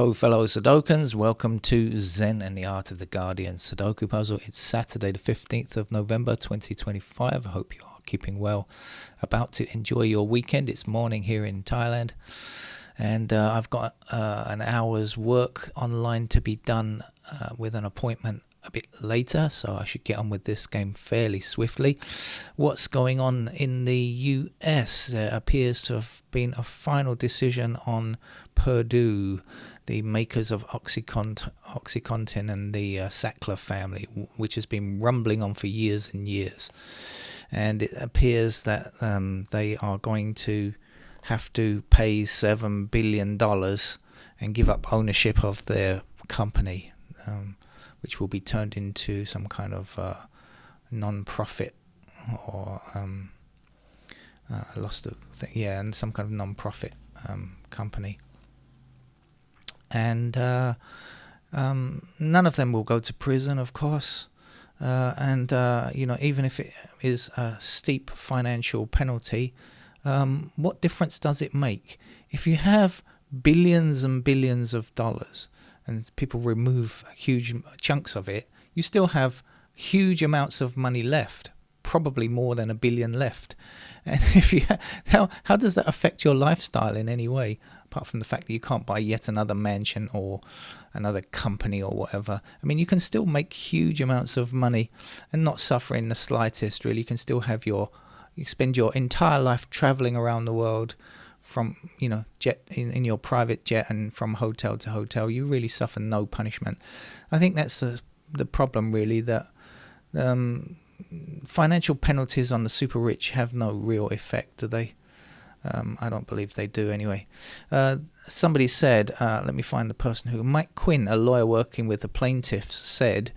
Hello fellow Sudokans, welcome to Zen and the Art of the Guardian Sudoku Puzzle. It's Saturday the 15th of November 2025. I hope you are keeping well, about to enjoy your weekend. It's morning here in Thailand and I've got an hour's work online to be done with an appointment a bit later, so I should get on with this game fairly swiftly. What's going on in the US? There appears to have been a final decision on Purdue, the makers of OxyContin and the Sackler family, which has been rumbling on for years and years. And it appears that they are going to have to pay $7 billion and give up ownership of their company, which will be turned into some kind of non-profit or I lost the thing. Yeah, and some kind of non-profit company. And none of them will go to prison, of course. And even if it is a steep financial penalty, what difference does it make? If you have billions and billions of dollars and people remove huge chunks of it, you still have huge amounts of money left, probably more than $1 billion left. And if you how does that affect your lifestyle in any way, apart from the fact that you can't buy yet another mansion or another company or whatever? I mean, you can still make huge amounts of money and not suffer in the slightest, really. You can still have you spend your entire life traveling around the world from jet in your private jet and from hotel to hotel. You really suffer no punishment. I think that's the problem, really, that financial penalties on the super rich have no real effect, do they? I don't believe they do anyway. Somebody said, let me find the person who, Mike Quinn, a lawyer working with the plaintiffs, said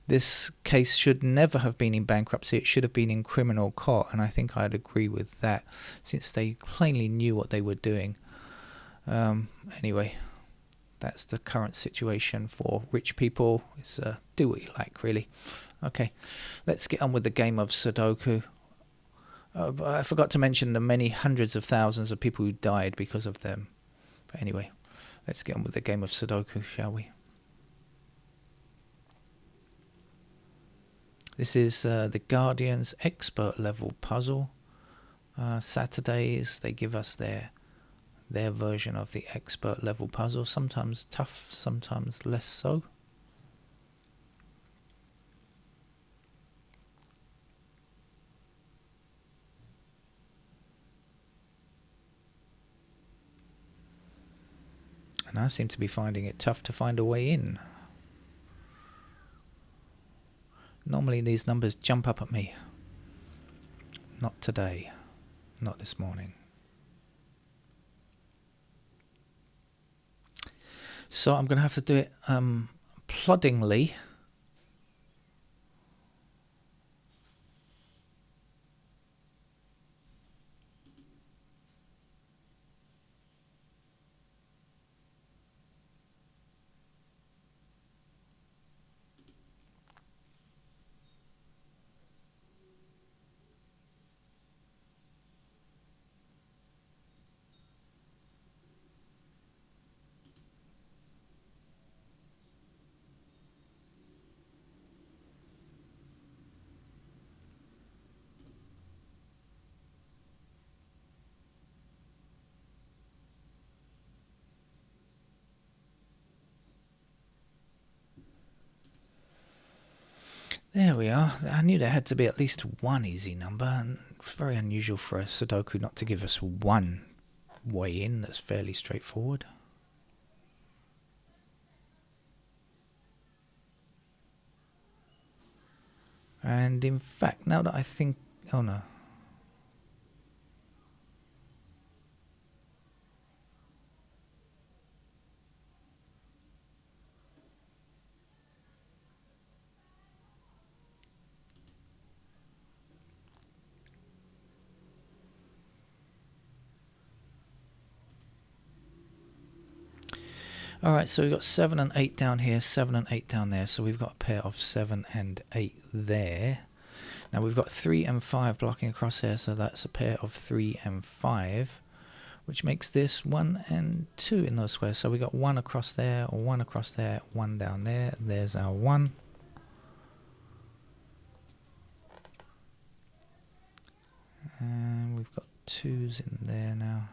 this case should never have been in bankruptcy. It should have been in criminal court. And I think I'd agree with that, since they plainly knew what they were doing. Anyway, that's the current situation for rich people. It's do what you like, really. Okay, let's get on with the game of Sudoku. I forgot to mention the many hundreds of thousands of people who died because of them. But anyway, let's get on with the game of Sudoku, shall we? This is the Guardian's expert level puzzle. Saturdays they give us their version of the expert level puzzle. Sometimes tough, sometimes less so. And I seem to be finding it tough to find a way in. Normally these numbers jump up at me. Not today. Not this morning. So I'm going to have to do it ploddingly. There we are. I knew there had to be at least one easy number, and it's very unusual for a Sudoku not to give us one way in that's fairly straightforward. And in fact, now that I think... oh no. Alright, so we've got 7 and 8 down here, 7 and 8 down there, so we've got a pair of 7 and 8 there. Now we've got 3 and 5 blocking across here, so that's a pair of 3 and 5. which makes this 1 and 2 in those squares. So we got 1 across there, 1 across there, 1 down there. There's our 1. And we've got 2's in there now.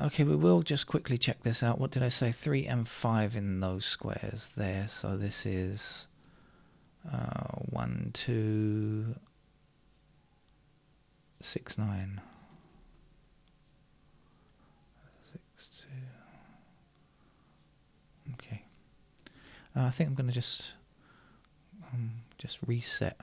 Okay, we will just quickly check this out. What did I say? 3 and 5 in those squares there. So this is 1, 2, 6, 9. 6, 2. Okay. I think I'm going to just reset.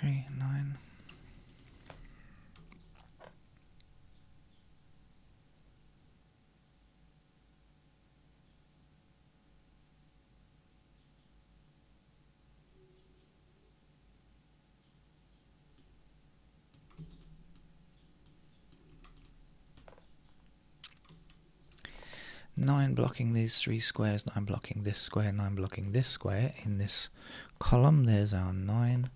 Okay, 9. Nine blocking these 3 squares, 9 blocking this square, 9 blocking this square in this column. There's our 9.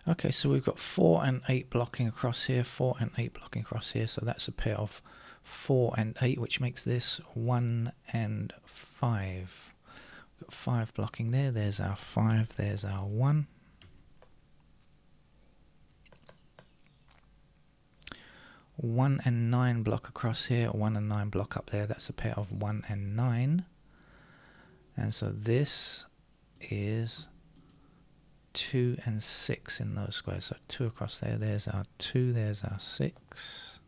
Okay, so we've got 4 and 8 blocking across here, 4 and 8 blocking across here, so that's a pair of 4 and 8, which makes this 1 and 5. We've got 5 blocking there, there's our 5, there's our 1. One and 9 block across here, 1 and 9 block up there, that's a pair of 1 and 9. And so this is 2 and 6 in those squares. So 2 across there, there's our 2, there's our 6.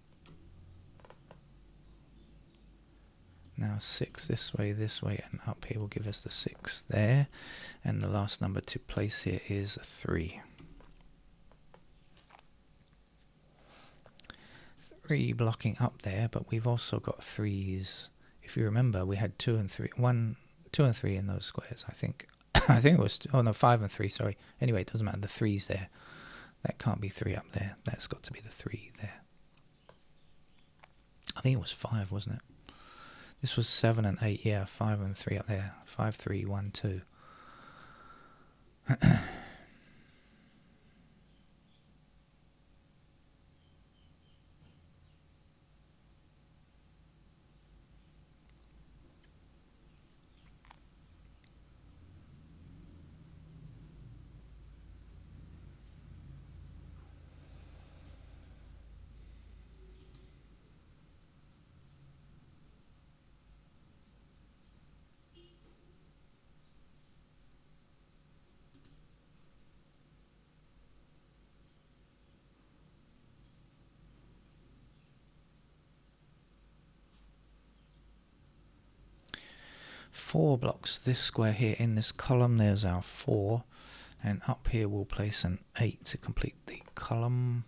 Now 6 this way, and up here will give us the 6 there. And the last number to place here is 3. 3 blocking up there, but we've also got 3's. If you remember, we had 2 and 3, 2 and 3 in those squares, I think. I think it was, oh no, 5 and 3, sorry. Anyway, it doesn't matter, the 3's there. That can't be 3 up there. That's got to be the 3 there. I think it was 5, wasn't it? This was 7 and 8, yeah, 5 and 3 up there. 5, 3, 1, 2. 4 blocks. This square here in this column, there's our 4. And up here we'll place an 8 to complete the column.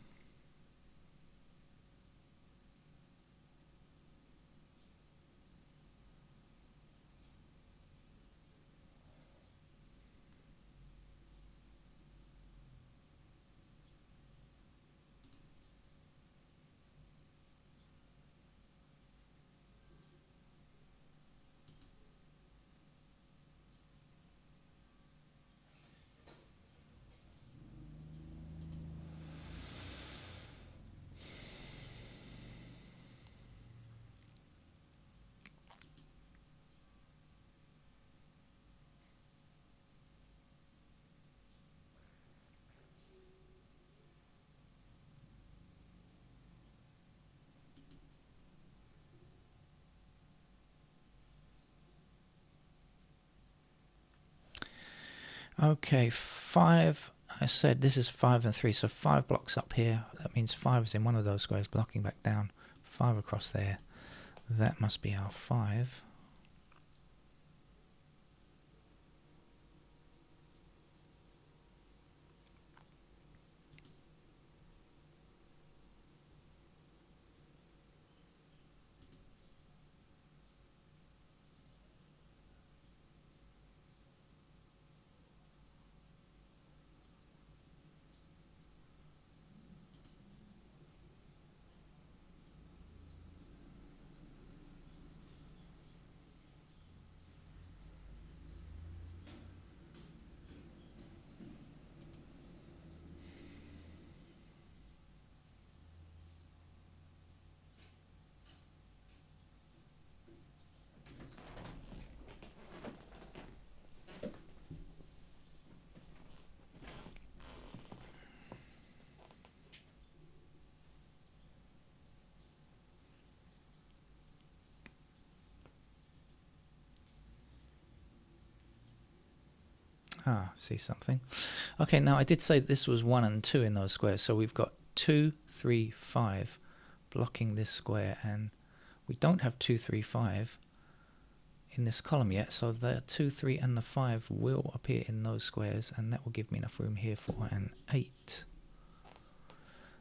Okay, 5, I said this is 5 and 3, so 5 blocks up here. That means 5 is in one of those squares, blocking back down. 5 across there. That must be our 5. Ah, see something. Okay, now I did say this was 1 and 2 in those squares, so we've got 2, 3, 5 blocking this square, and we don't have 2, 3, 5 in this column yet, so the 2, 3 and the 5 will appear in those squares, and that will give me enough room here for an 8.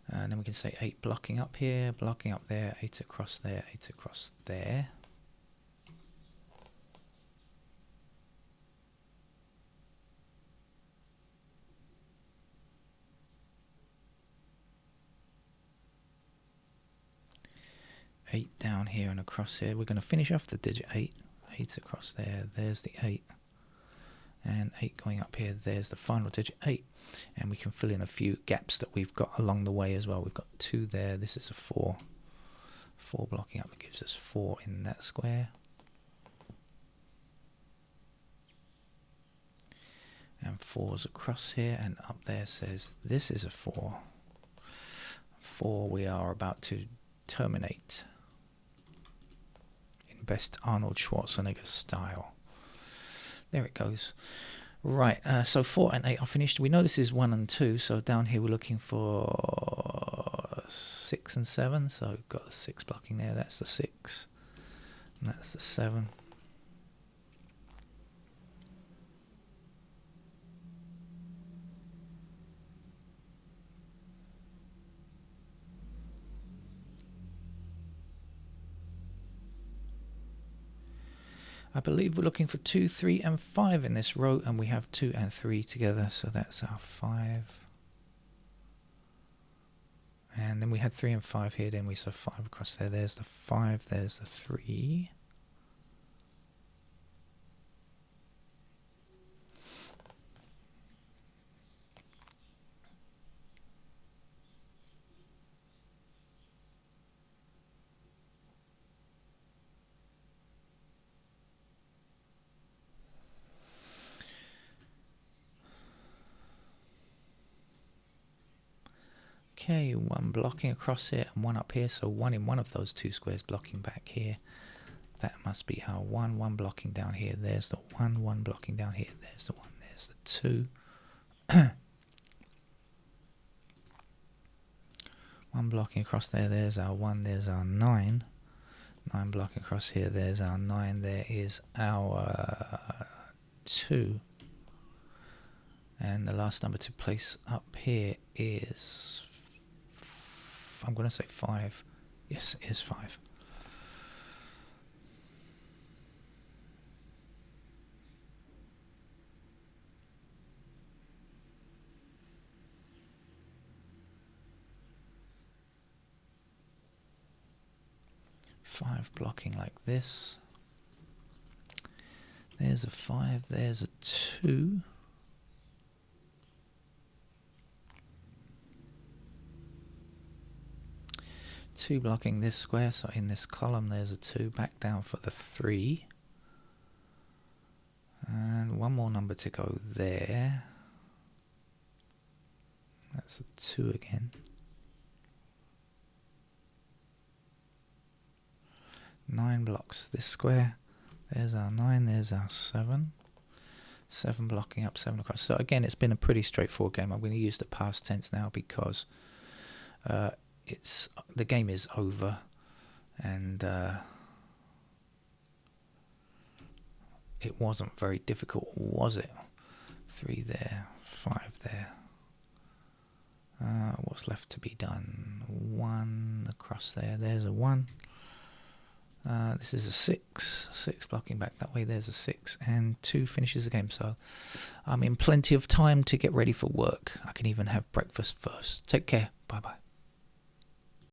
And then we can say 8 blocking up here, blocking up there, 8 across there, 8 across there. Eight down here and across here. We're going to finish off the digit 8. 8 across there. There's the 8. And 8 going up here. There's the final digit 8. And we can fill in a few gaps that we've got along the way as well. We've got 2 there. This is a 4. 4 blocking up. That gives us 4 in that square. And 4's across here. And up there says this is a 4. 4 we are about to terminate. Best Arnold Schwarzenegger style. There it goes. Right, so 4 and 8 are finished. We know this is 1 and 2, so down here we're looking for 6 and 7. So we've got the 6 blocking there. That's the 6. And that's the 7. I believe we're looking for 2, 3 and 5 in this row, and we have 2 and 3 together, so that's our 5. And then we had 3 and 5 here, then we saw 5 across there. There's the 5, there's the 3. Okay, 1 blocking across here and 1 up here, so 1 in one of those 2 squares blocking back here. That must be our 1, 1 blocking down here. There's the 1, 1 blocking down here. There's the 1, there's the 2. 1 blocking across there, there's our 1, there's our 9. 9 blocking across here, there's our 9, there is our 2. And the last number to place up here is, I'm going to say 5. Yes, it is 5. Blocking like this. There's a 5, there's a 2. Two blocking this square, so in this column there's a 2, back down for the 3. And 1 more number to go there. That's a 2 again. 9 blocks this square. There's our 9, there's our 7. 7 blocking up, 7 across. So again, it's been a pretty straightforward game. I'm going to use the past tense now because the game is over, and it wasn't very difficult, was it? 3 there, 5 there. What's left to be done? 1 across there. There's a 1. This is a 6. 6 blocking back that way. There's a 6, and 2 finishes the game. So I'm in plenty of time to get ready for work. I can even have breakfast first. Take care. Bye bye.